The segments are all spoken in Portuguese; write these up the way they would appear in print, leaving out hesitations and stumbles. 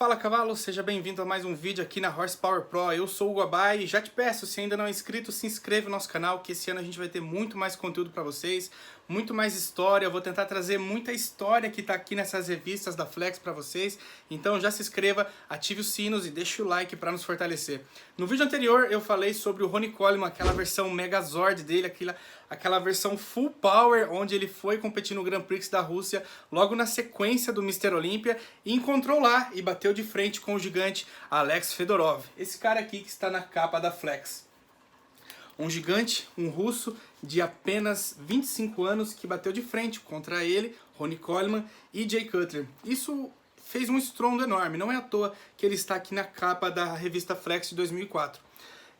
Fala cavalo, seja bem-vindo a mais um vídeo aqui na Horsepower Pro. Eu sou o Guabai e já te peço, se ainda não é inscrito, se inscreve no nosso canal, que esse ano a gente vai ter muito mais conteúdo para vocês, muito mais história. Eu vou tentar trazer muita história que tá aqui nessas revistas da Flex para vocês. Então já se inscreva, ative os sinos e deixe o like para nos fortalecer. No vídeo anterior eu falei sobre o Ronnie Coleman, aquela versão Megazord dele, aquela versão full power, onde ele foi competir no Grand Prix da Rússia, logo na sequência do Mr. Olympia, e encontrou lá e bateu de frente com o gigante Alex Fedorov. Esse cara aqui que está na capa da Flex. Um gigante, um russo de apenas 25 anos que bateu de frente contra ele, Ronnie Coleman e Jay Cutler. Isso fez um estrondo enorme, não é à toa que ele está aqui na capa da revista Flex de 2004.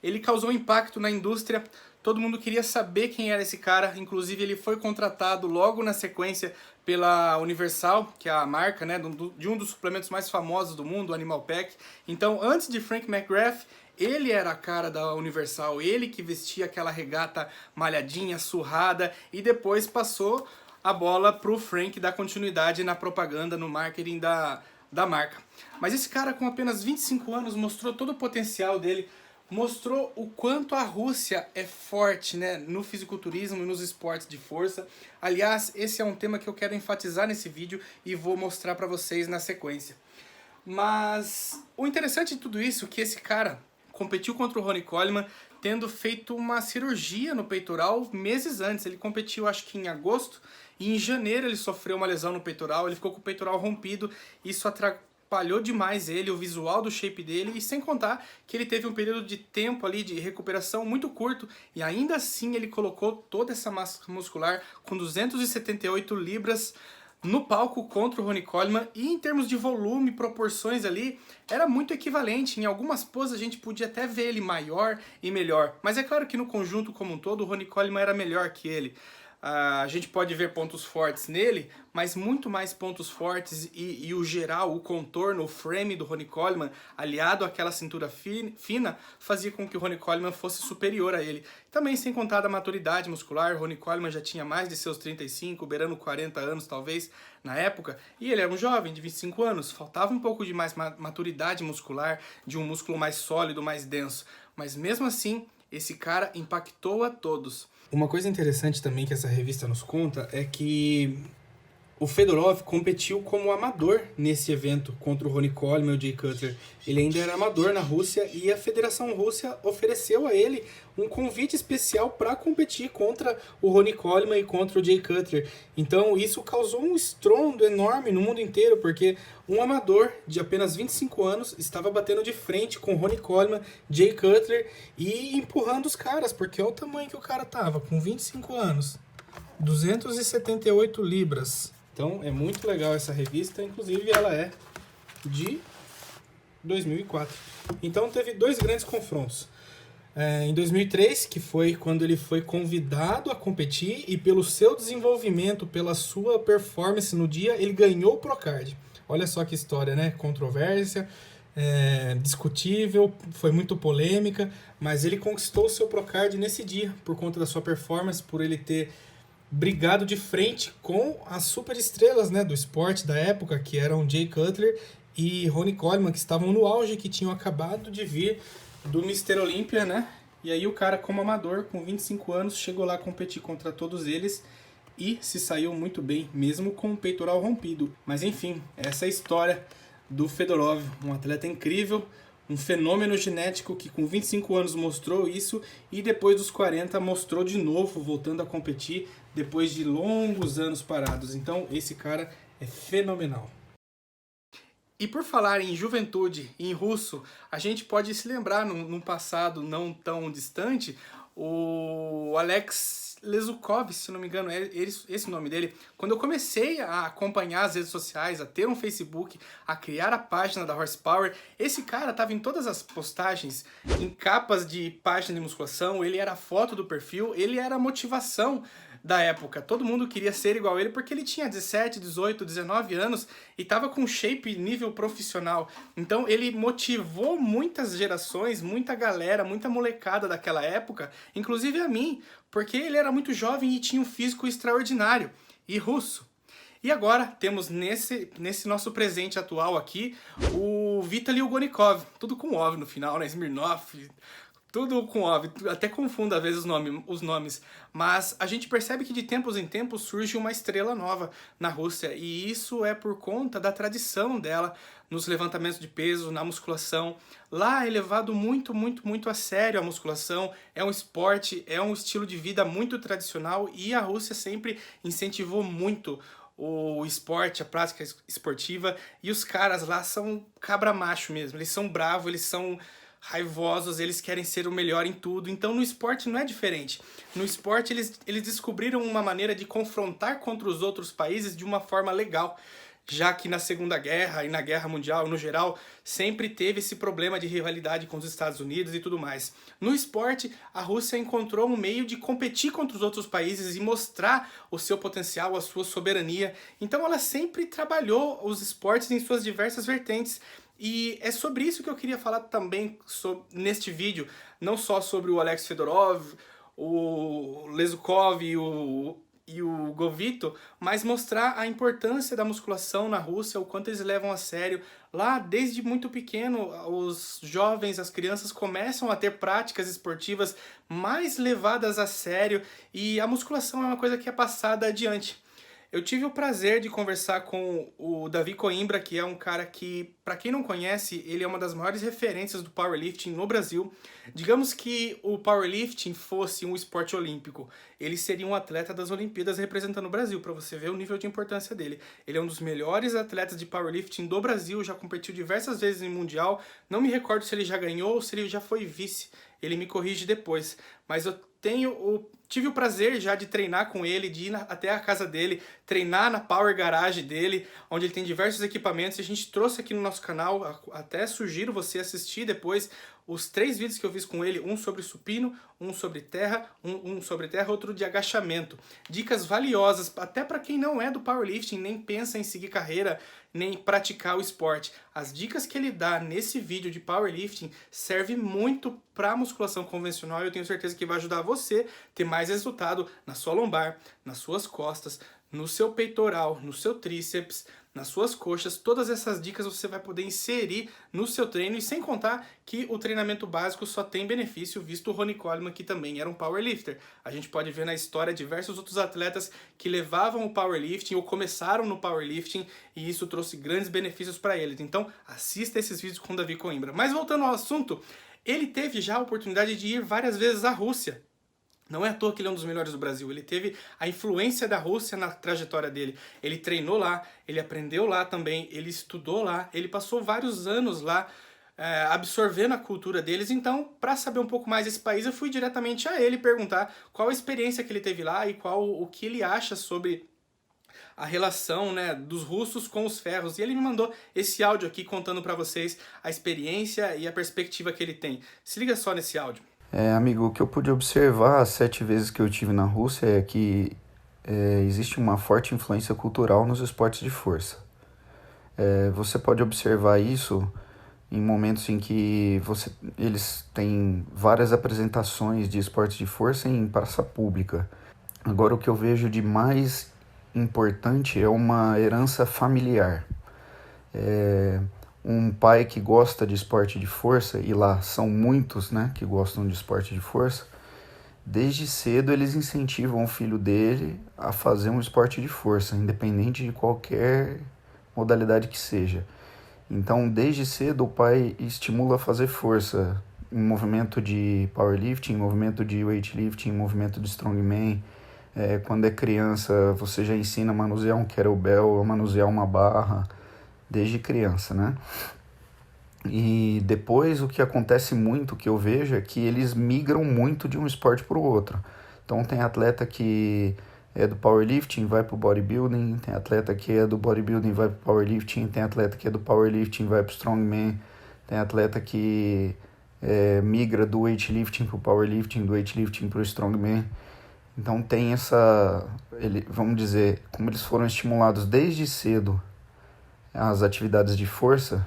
Ele causou impacto na indústria, todo mundo queria saber quem era esse cara, inclusive ele foi contratado logo na sequência pela Universal, que é a marca, né, de um dos suplementos mais famosos do mundo, o Animal Pack. Então, antes de Frank McGrath, ele era a cara da Universal, ele que vestia aquela regata malhadinha, surrada, e depois passou a bola pro Frank dar continuidade na propaganda, no marketing da marca. Mas esse cara com apenas 25 anos mostrou todo o potencial dele, mostrou o quanto a Rússia é forte, né, no fisiculturismo e nos esportes de força. Aliás, esse é um tema que eu quero enfatizar nesse vídeo e vou mostrar para vocês na sequência. Mas o interessante de tudo isso é que esse cara competiu contra o Ronnie Coleman tendo feito uma cirurgia no peitoral meses antes. Ele competiu acho que em agosto e em janeiro ele sofreu uma lesão no peitoral, ele ficou com o peitoral rompido, isso atrapalhou demais ele, o visual do shape dele, e sem contar que ele teve um período de tempo ali de recuperação muito curto, e ainda assim ele colocou toda essa massa muscular com 278 libras no palco contra o Ronnie Coleman, e em termos de volume, proporções ali, era muito equivalente. Em algumas poses a gente podia até ver ele maior e melhor, mas é claro que no conjunto como um todo o Ronnie Coleman era melhor que ele. A gente pode ver pontos fortes nele, mas muito mais pontos fortes e o geral, o contorno, o frame do Ronnie Coleman, aliado àquela cintura fina, fazia com que o Ronnie Coleman fosse superior a ele. Também sem contar da maturidade muscular, o Ronnie Coleman já tinha mais de seus 35, beirando 40 anos talvez na época, e ele era um jovem de 25 anos, faltava um pouco de mais maturidade muscular, de um músculo mais sólido, mais denso, mas mesmo assim, esse cara impactou a todos. Uma coisa interessante também que essa revista nos conta é que o Fedorov competiu como amador nesse evento contra o Ronnie Coleman e o Jay Cutler. Ele ainda era amador na Rússia e a Federação Russa ofereceu a ele um convite especial para competir contra o Ronnie Coleman e contra o Jay Cutler. Então isso causou um estrondo enorme no mundo inteiro, porque um amador de apenas 25 anos estava batendo de frente com o Ronnie Coleman, Jay Cutler e empurrando os caras, porque olha o tamanho que o cara tava, com 25 anos. 278 libras. Então é muito legal essa revista, inclusive ela é de 2004. Então teve dois grandes confrontos. Em 2003, que foi quando ele foi convidado a competir e pelo seu desenvolvimento, pela sua performance no dia, ele ganhou o Procard. Olha só que história, né? Controvérsia, discutível, foi muito polêmica, mas ele conquistou o seu Procard nesse dia por conta da sua performance, por ele ter brigado de frente com as superestrelas, né, do esporte da época, que eram Jay Cutler e Ronnie Coleman, que estavam no auge, que tinham acabado de vir do Mr. Olympia, né? E aí o cara, como amador, com 25 anos, chegou lá a competir contra todos eles e se saiu muito bem, mesmo com o peitoral rompido. Mas enfim, essa é a história do Fedorov, um atleta incrível, um fenômeno genético que com 25 anos mostrou isso e depois dos 40 mostrou de novo, voltando a competir depois de longos anos parados. Então esse cara é fenomenal. E por falar em juventude, em russo, a gente pode se lembrar num passado não tão distante, o Alex Lezukov, se não me engano, é esse o nome dele. Quando eu comecei a acompanhar as redes sociais, a ter um Facebook, a criar a página da Horsepower, esse cara estava em todas as postagens, em capas de página de musculação, ele era a foto do perfil, ele era a motivação da época. Todo mundo queria ser igual a ele porque ele tinha 17, 18, 19 anos e estava com shape nível profissional. Então ele motivou muitas gerações, muita galera, muita molecada daquela época, inclusive a mim, porque ele era muito jovem e tinha um físico extraordinário e russo. E agora temos nesse nosso presente atual aqui o Vitaly Ugonikov, tudo com OV no final, né? Smirnov, tudo com OV, até confundo às vezes os nomes, mas a gente percebe que de tempos em tempos surge uma estrela nova na Rússia, e isso é por conta da tradição dela nos levantamentos de peso, na musculação. Lá é levado muito, muito, muito a sério a musculação, é um esporte, é um estilo de vida muito tradicional, e a Rússia sempre incentivou muito o esporte, a prática esportiva, e os caras lá são cabra macho mesmo, eles são bravos, eles são raivosos, eles querem ser o melhor em tudo. Então no esporte não é diferente. No esporte eles descobriram uma maneira de confrontar contra os outros países de uma forma legal, já que na Segunda Guerra e na Guerra Mundial, no geral, sempre teve esse problema de rivalidade com os Estados Unidos e tudo mais. No esporte, a Rússia encontrou um meio de competir contra os outros países e mostrar o seu potencial, a sua soberania. Então ela sempre trabalhou os esportes em suas diversas vertentes. E é sobre isso que eu queria falar também neste vídeo, não só sobre o Alex Fedorov, o Lesukov e o Govito, mas mostrar a importância da musculação na Rússia, o quanto eles levam a sério. Lá, desde muito pequeno, os jovens, as crianças começam a ter práticas esportivas mais levadas a sério, e a musculação é uma coisa que é passada adiante. Eu tive o prazer de conversar com o Davi Coimbra, que é um cara que, para quem não conhece, ele é uma das maiores referências do powerlifting no Brasil. Digamos que o powerlifting fosse um esporte olímpico, ele seria um atleta das Olimpíadas representando o Brasil, para você ver o nível de importância dele. Ele é um dos melhores atletas de powerlifting do Brasil, já competiu diversas vezes em mundial, não me recordo se ele já ganhou ou se ele já foi vice, ele me corrige depois, mas eu tive o prazer já de treinar com ele, de ir até a casa dele, treinar na Power Garage dele, onde ele tem diversos equipamentos, e a gente trouxe aqui no nosso canal, até sugiro você assistir depois os 3 vídeos que eu fiz com ele, um sobre supino, um sobre terra, outro de agachamento. Dicas valiosas, até para quem não é do powerlifting, nem pensa em seguir carreira, nem praticar o esporte. As dicas que ele dá nesse vídeo de powerlifting servem muito para a musculação convencional, e eu tenho certeza que vai ajudar você a ter mais resultado na sua lombar, nas suas costas, no seu peitoral, no seu tríceps, nas suas coxas. Todas essas dicas você vai poder inserir no seu treino, e sem contar que o treinamento básico só tem benefício, visto o Ronnie Coleman, que também era um powerlifter. A gente pode ver na história diversos outros atletas que levavam o powerlifting ou começaram no powerlifting, e isso trouxe grandes benefícios para eles. Então assista esses vídeos com o Davi Coimbra. Mas voltando ao assunto, ele teve já a oportunidade de ir várias vezes à Rússia. Não é à toa que ele é um dos melhores do Brasil, ele teve a influência da Rússia na trajetória dele. Ele treinou lá, ele aprendeu lá também, ele estudou lá, ele passou vários anos lá absorvendo a cultura deles. Então, para saber um pouco mais desse país, eu fui diretamente a ele perguntar qual a experiência que ele teve lá e o que ele acha sobre a relação, né, dos russos com os ferros. E ele me mandou esse áudio aqui contando para vocês a experiência e a perspectiva que ele tem. Se liga só nesse áudio. Amigo, o que eu pude observar as 7 vezes que eu estive na Rússia é que existe uma forte influência cultural nos esportes de força. Você pode observar isso em momentos em que eles têm várias apresentações de esportes de força em praça pública. Agora, o que eu vejo de mais importante é uma herança familiar. Um pai que gosta de esporte de força, e lá são muitos, né, que gostam de esporte de força, desde cedo eles incentivam o filho dele a fazer um esporte de força, independente de qualquer modalidade que seja. Então, desde cedo o pai estimula a fazer força em movimento de powerlifting, em movimento de weightlifting, em movimento de strongman. Quando é criança, você já ensina a manusear um kettlebell, a manusear uma barra, desde criança, né? E depois o que acontece muito, que eu vejo, é que eles migram muito de um esporte para o outro. Então tem atleta que é do powerlifting, vai para o bodybuilding, tem atleta que é do bodybuilding, vai para o powerlifting, tem atleta que é do powerlifting, vai para o strongman, tem atleta que migra do weightlifting para o powerlifting, do weightlifting para o strongman. Então tem vamos dizer, como eles foram estimulados desde cedo as atividades de força,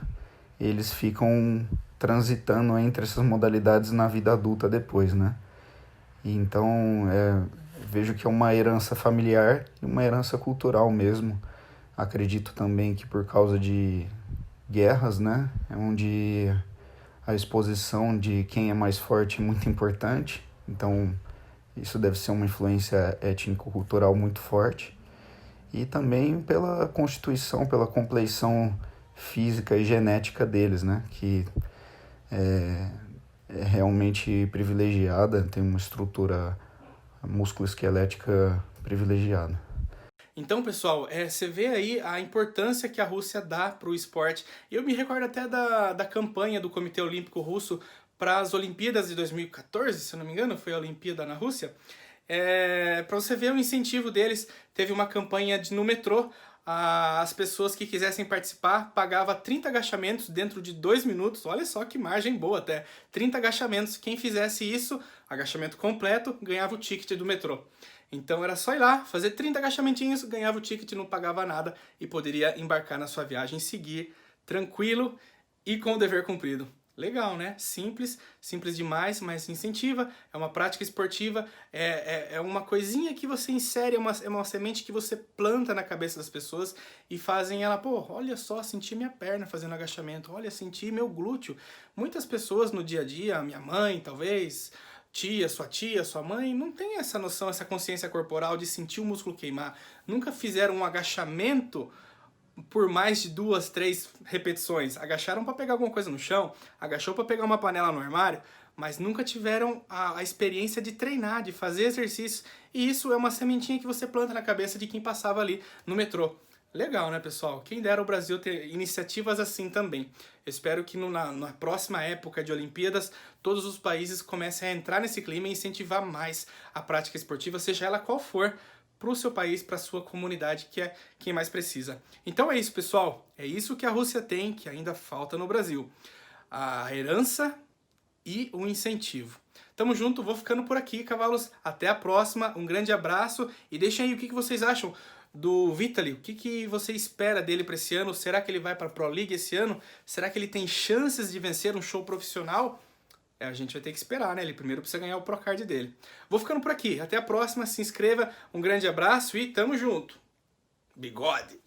eles ficam transitando entre essas modalidades na vida adulta depois, né? E então, vejo que é uma herança familiar e uma herança cultural mesmo, Acredito também que por causa de guerras, né, é onde a exposição de quem é mais forte é muito importante. Então, isso deve ser uma influência étnico-cultural muito forte. E também pela constituição, pela compleição física e genética deles, né, que é realmente privilegiada, tem uma estrutura musculoesquelética privilegiada. Então, pessoal, você vê aí a importância que a Rússia dá para o esporte. Eu me recordo até da campanha do Comitê Olímpico Russo para as Olimpíadas de 2014, se eu não me engano, foi a Olimpíada na Rússia. Para você ver o incentivo deles, teve uma campanha no metrô. As pessoas que quisessem participar pagavam 30 agachamentos dentro de 2 minutos. Olha só que margem boa até. 30 agachamentos. Quem fizesse isso, agachamento completo, ganhava o ticket do metrô. Então era só ir lá, fazer 30 agachamentinhos, ganhava o ticket, não pagava nada e poderia embarcar na sua viagem, seguir tranquilo e com o dever cumprido. Legal, né? Simples, simples demais, mas incentiva, é uma prática esportiva, é uma coisinha que você insere, é uma semente que você planta na cabeça das pessoas e fazem ela, pô, olha só, senti minha perna fazendo agachamento, olha, senti meu glúteo. Muitas pessoas no dia a dia, minha mãe talvez, tia, sua mãe, não tem essa noção, essa consciência corporal de sentir o músculo queimar. Nunca fizeram um agachamento por mais de 2, 3 repetições. Agacharam para pegar alguma coisa no chão, agachou para pegar uma panela no armário, mas nunca tiveram a experiência de treinar, de fazer exercícios. E isso é uma sementinha que você planta na cabeça de quem passava ali no metrô. Legal, né, pessoal? Quem dera o Brasil ter iniciativas assim também. Eu espero que na próxima época de Olimpíadas, todos os países comecem a entrar nesse clima e incentivar mais a prática esportiva, seja ela qual for, para o seu país, para a sua comunidade, que é quem mais precisa. Então é isso, pessoal. É isso que a Rússia tem, que ainda falta no Brasil. A herança e o incentivo. Tamo junto, vou ficando por aqui, cavalos. Até a próxima, um grande abraço e deixem aí o que vocês acham do Vitaly. O que você espera dele para esse ano? Será que ele vai para a Pro League esse ano? Será que ele tem chances de vencer um show profissional? A gente vai ter que esperar, né? Ele primeiro precisa ganhar o Procard dele. Vou ficando por aqui. Até a próxima. Se inscreva. Um grande abraço e tamo junto. Bigode!